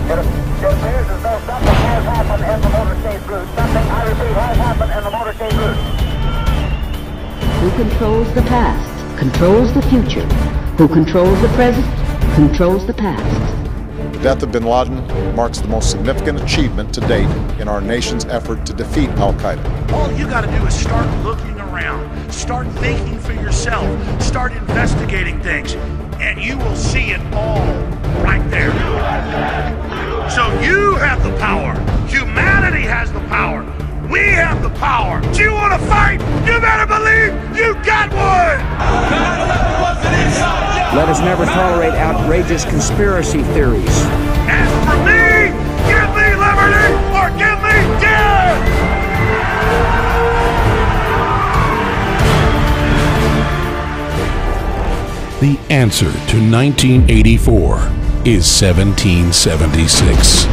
It appears as though something has happened in the motorcade route. Something, I repeat, has happened in the motorcade route. Who controls the past, controls the future. Who controls the present, controls the past. The death of bin Laden marks the most significant achievement to date in our nation's effort to defeat al-Qaeda. All you got to do is start looking around, start thinking for yourself, start investigating things, and you will see it all right there. So you have the power. Humanity has the power. We have the power. Do you want to fight? You better believe you got one! Let us never tolerate outrageous conspiracy theories. And for me, give me liberty or give me death! The answer to 1984 is 1776.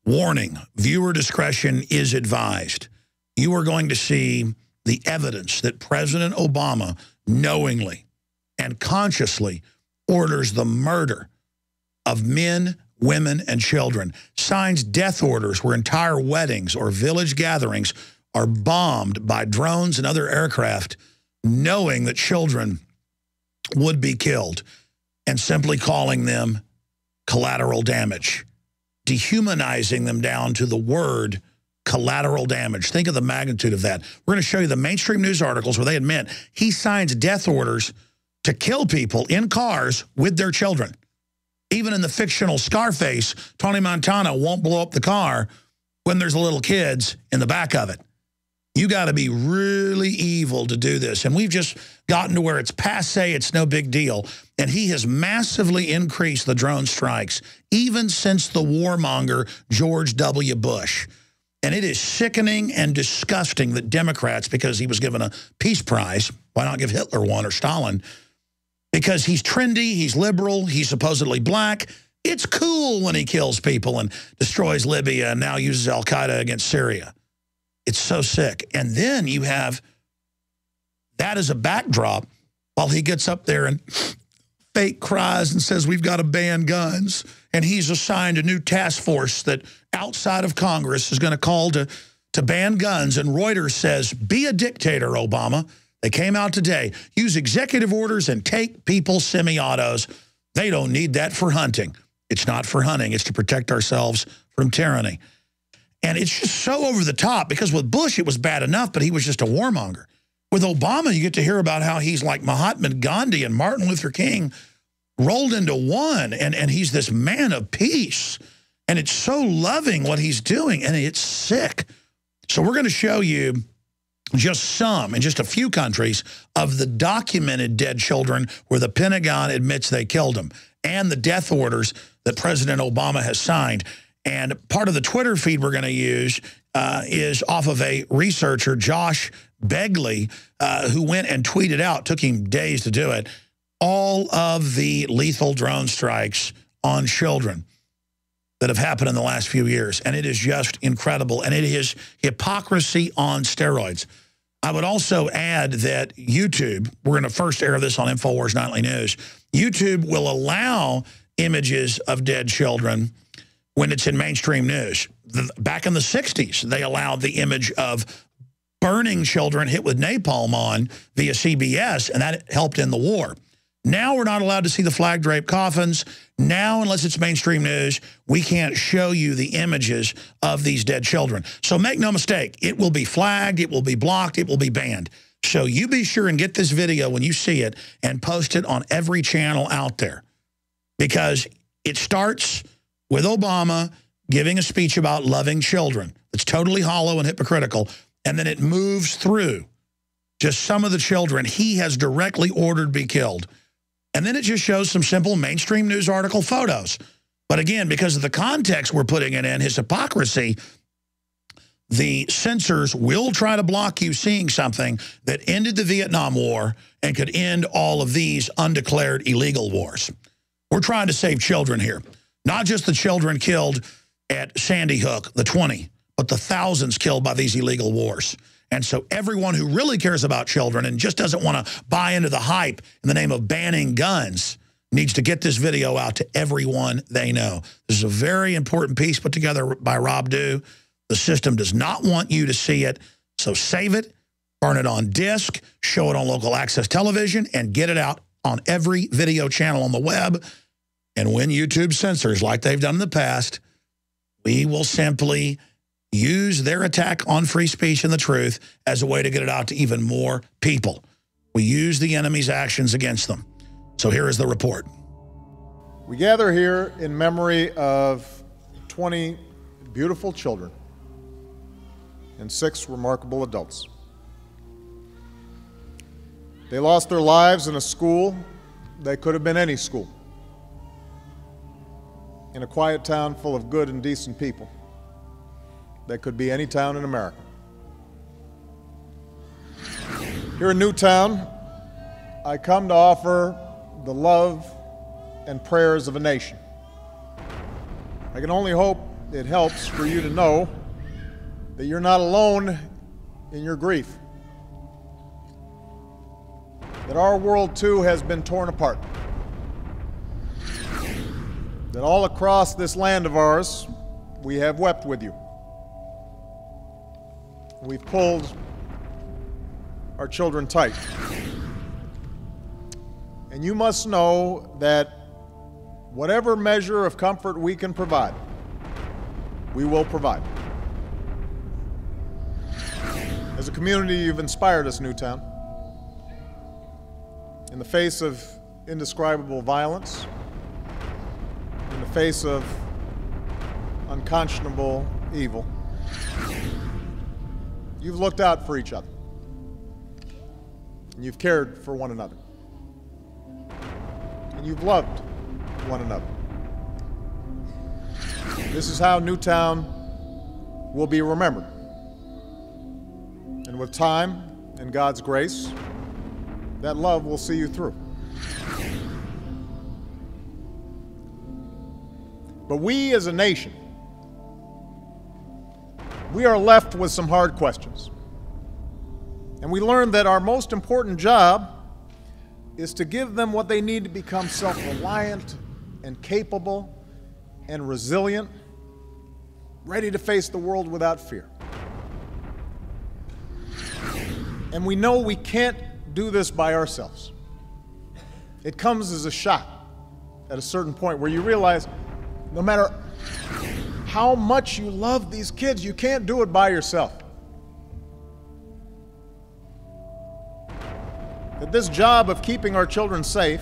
Warning, viewer discretion is advised. You are going to see the evidence that President Obama knowingly and consciously orders the murder of men, women, and children, signs death orders where entire weddings or village gatherings are bombed by drones and other aircraft, knowing that children would be killed, and simply calling them collateral damage, dehumanizing them down to the word collateral damage. Think of the magnitude of that. We're going to show you the mainstream news articles where they admit he signs death orders to kill people in cars with their children. Even in the fictional Scarface, Tony Montana won't blow up the car when there's little kids in the back of it. You got to be really evil to do this. And we've just gotten to where it's passé, it's no big deal. And he has massively increased the drone strikes, even since the warmonger George W. Bush. And it is sickening and disgusting that Democrats, because he was given a peace prize, why not give Hitler one or Stalin? Because he's trendy, he's liberal, he's supposedly black. It's cool when he kills people and destroys Libya and now uses al-Qaeda against Syria. It's so sick. And then you have that as a backdrop while he gets up there and fake cries and says, we've got to ban guns. And he's assigned a new task force that outside of Congress is going to call to ban guns. And Reuters says, be a dictator, Obama. They came out today. Use executive orders and take people's semi-autos. They don't need that for hunting. It's not for hunting. It's to protect ourselves from tyranny. And it's just so over the top, because with Bush, it was bad enough, but he was just a warmonger. With Obama, you get to hear about how he's like Mahatma Gandhi and Martin Luther King rolled into one, and he's this man of peace. And it's so loving what he's doing, and it's sick. So we're going to show you just some, in just a few countries, of the documented dead children where the Pentagon admits they killed them, and the death orders that President Obama has signed. And part of the Twitter feed we're going to use is off of a researcher, Josh Begley, who went and tweeted out, took him days to do it, all of the lethal drone strikes on children that have happened in the last few years. And it is just incredible. And it is hypocrisy on steroids. I would also add that YouTube, we're going to first air this on InfoWars Nightly News, YouTube will allow images of dead children when it's in mainstream news. Back in the 60s, they allowed the image of burning children hit with napalm on via CBS, and that helped in the war. Now we're not allowed to see the flag-draped coffins. Now, unless it's mainstream news, we can't show you the images of these dead children. So make no mistake, it will be flagged, it will be blocked, it will be banned. So you be sure and get this video when you see it and post it on every channel out there, because it starts with Obama giving a speech about loving children. It's totally hollow and hypocritical. And then it moves through just some of the children he has directly ordered be killed. And then it just shows some simple mainstream news article photos. But again, because of the context we're putting it in, his hypocrisy, the censors will try to block you seeing something that ended the Vietnam War and could end all of these undeclared illegal wars. We're trying to save children here. Not just the children killed at Sandy Hook, the 20, but the thousands killed by these illegal wars. And so everyone who really cares about children and just doesn't want to buy into the hype in the name of banning guns needs to get this video out to everyone they know. This is a very important piece put together by Rob Dew. The system does not want you to see it, so save it, burn it on disk, show it on local access television, and get it out on every video channel on the web. And when YouTube censors, like they've done in the past, we will simply use their attack on free speech and the truth as a way to get it out to even more people. We use the enemy's actions against them. So here is the report. We gather here in memory of 20 beautiful children and 6 remarkable adults. They lost their lives in a school that could have been any school, in a quiet town full of good and decent people that could be any town in America. Here in Newtown, I come to offer the love and prayers of a nation. I can only hope it helps for you to know that you're not alone in your grief. That our world too has been torn apart. That all across this land of ours, we have wept with you. We've pulled our children tight. And you must know that whatever measure of comfort we can provide, we will provide. As a community, you've inspired us, Newtown. In the face of indescribable violence, in the face of unconscionable evil, you've looked out for each other. And you've cared for one another. And you've loved one another. This is how Newtown will be remembered. And with time and God's grace, that love will see you through. But we as a nation, we are left with some hard questions. And we learned that our most important job is to give them what they need to become self-reliant and capable and resilient, ready to face the world without fear. And we know we can't do this by ourselves. It comes as a shock at a certain point where you realize no matter how much you love these kids, you can't do it by yourself. That this job of keeping our children safe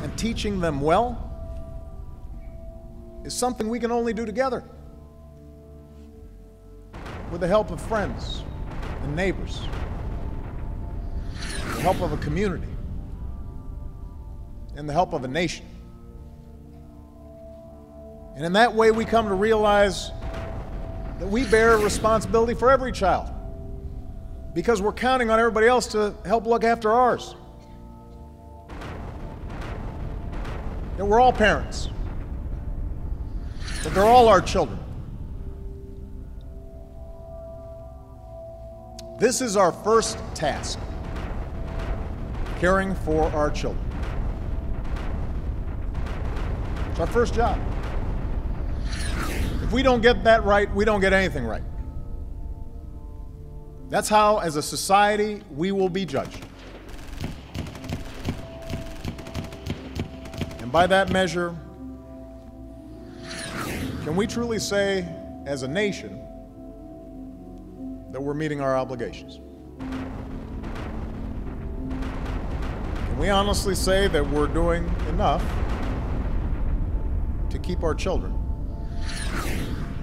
and teaching them well is something we can only do together, with the help of friends and neighbors, the help of a community, and the help of a nation. And in that way, we come to realize that we bear responsibility for every child, because we're counting on everybody else to help look after ours. That we're all parents, that they're all our children. This is our first task, caring for our children. It's our first job. If we don't get that right, we don't get anything right. That's how, as a society, we will be judged. And by that measure, can we truly say, as a nation, that we're meeting our obligations? Can we honestly say that we're doing enough to keep our children,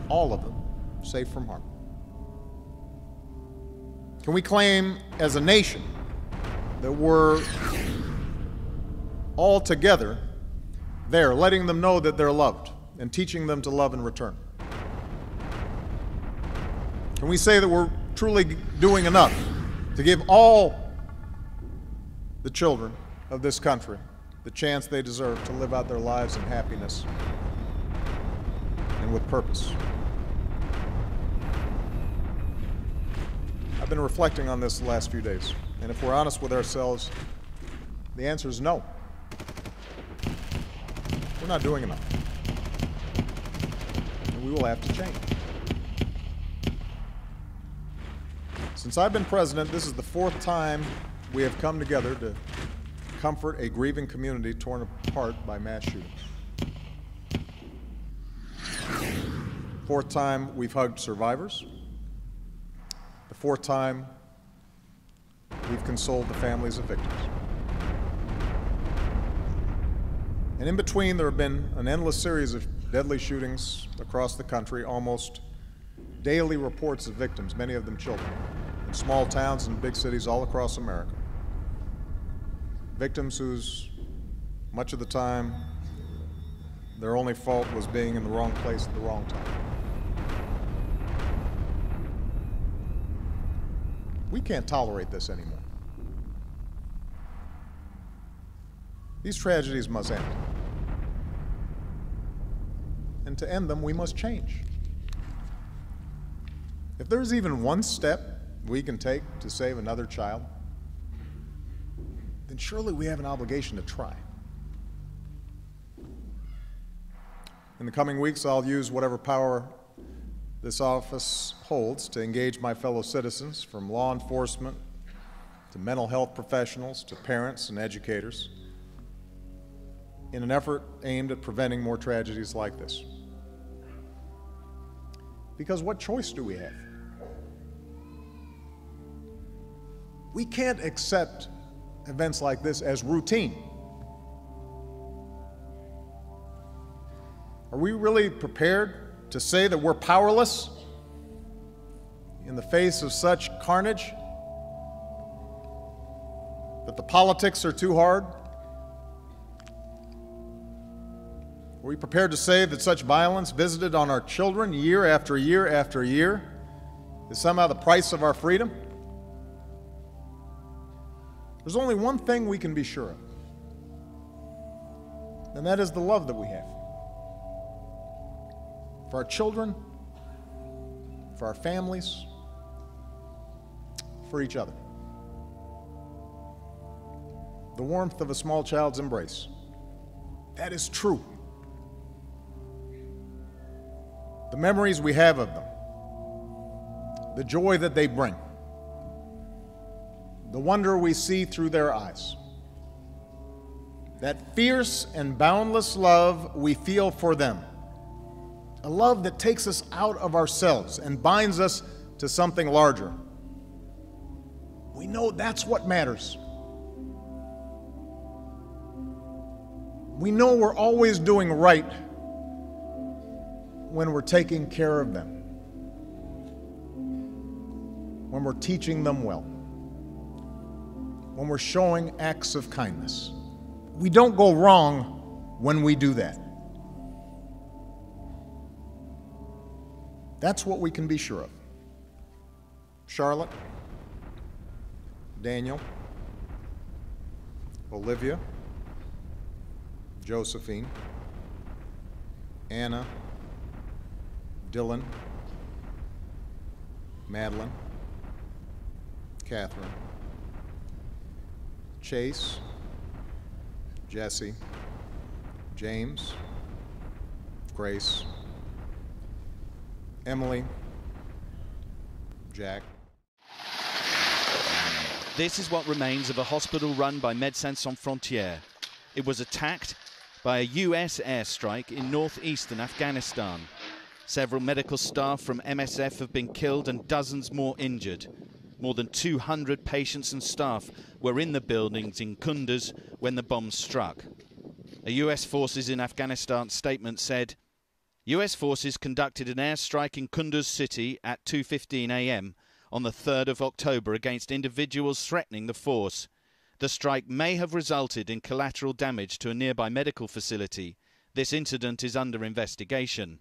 all of them, safe from harm? Can we claim as a nation that we're all together there, letting them know that they're loved and teaching them to love in return? Can we say that we're truly doing enough to give all the children of this country the chance they deserve to live out their lives in happiness and with purpose? I've been reflecting on this the last few days, and if we're honest with ourselves, the answer is no. We're not doing enough. And we will have to change. Since I've been president, this is the 4th time we have come together to comfort a grieving community torn apart by mass shooting. 4th time we've hugged survivors. The 4th time we've consoled the families of victims. And in between, there have been an endless series of deadly shootings across the country, almost daily reports of victims, many of them children, in small towns and big cities all across America. Victims whose, much of the time, their only fault was being in the wrong place at the wrong time. We can't tolerate this anymore. These tragedies must end. And to end them, we must change. If there's even one step we can take to save another child, then surely we have an obligation to try. In the coming weeks, I'll use whatever power this office holds to engage my fellow citizens, from law enforcement to mental health professionals to parents and educators, in an effort aimed at preventing more tragedies like this. Because what choice do we have? We can't accept events like this as routine. Are we really prepared to say that we're powerless in the face of such carnage? That the politics are too hard? Are we prepared to say that such violence visited on our children year after year after year is somehow the price of our freedom? There's only one thing we can be sure of, and that is the love that we have for our children, for our families, for each other. The warmth of a small child's embrace. That is true. The memories we have of them, the joy that they bring, the wonder we see through their eyes, that fierce and boundless love we feel for them, a love that takes us out of ourselves and binds us to something larger. We know that's what matters. We know we're always doing right when we're taking care of them, when we're teaching them well, when we're showing acts of kindness. We don't go wrong when we do that. That's what we can be sure of. Charlotte, Daniel, Olivia, Josephine, Anna, Dylan, Madeline, Catherine, Chase, Jesse, James, Grace, Emily, Jack. This is what remains of a hospital run by Médecins Sans Frontières. It was attacked by a US airstrike in northeastern Afghanistan. Several medical staff from MSF have been killed and dozens more injured. More than 200 patients and staff were in the buildings in Kunduz when the bombs struck. A US forces in Afghanistan statement said, US forces conducted an airstrike in Kunduz city at 2:15 a.m. on the 3rd of October against individuals threatening the force. The strike may have resulted in collateral damage to a nearby medical facility. This incident is under investigation.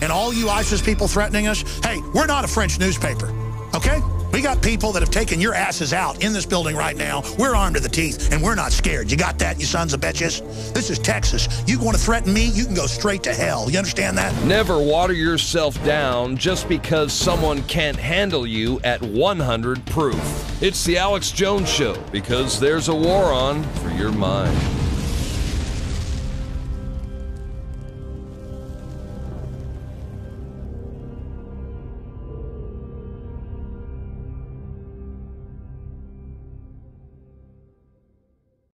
And all you ISIS people threatening us, hey, we're not a French newspaper, okay? We got people that have taken your asses out in this building right now. We're armed to the teeth, and we're not scared. You got that, you sons of bitches? This is Texas. You want to threaten me, you can go straight to hell. You understand that? Never water yourself down just because someone can't handle you at 100 proof. It's the Alex Jones Show, because there's a war on for your mind.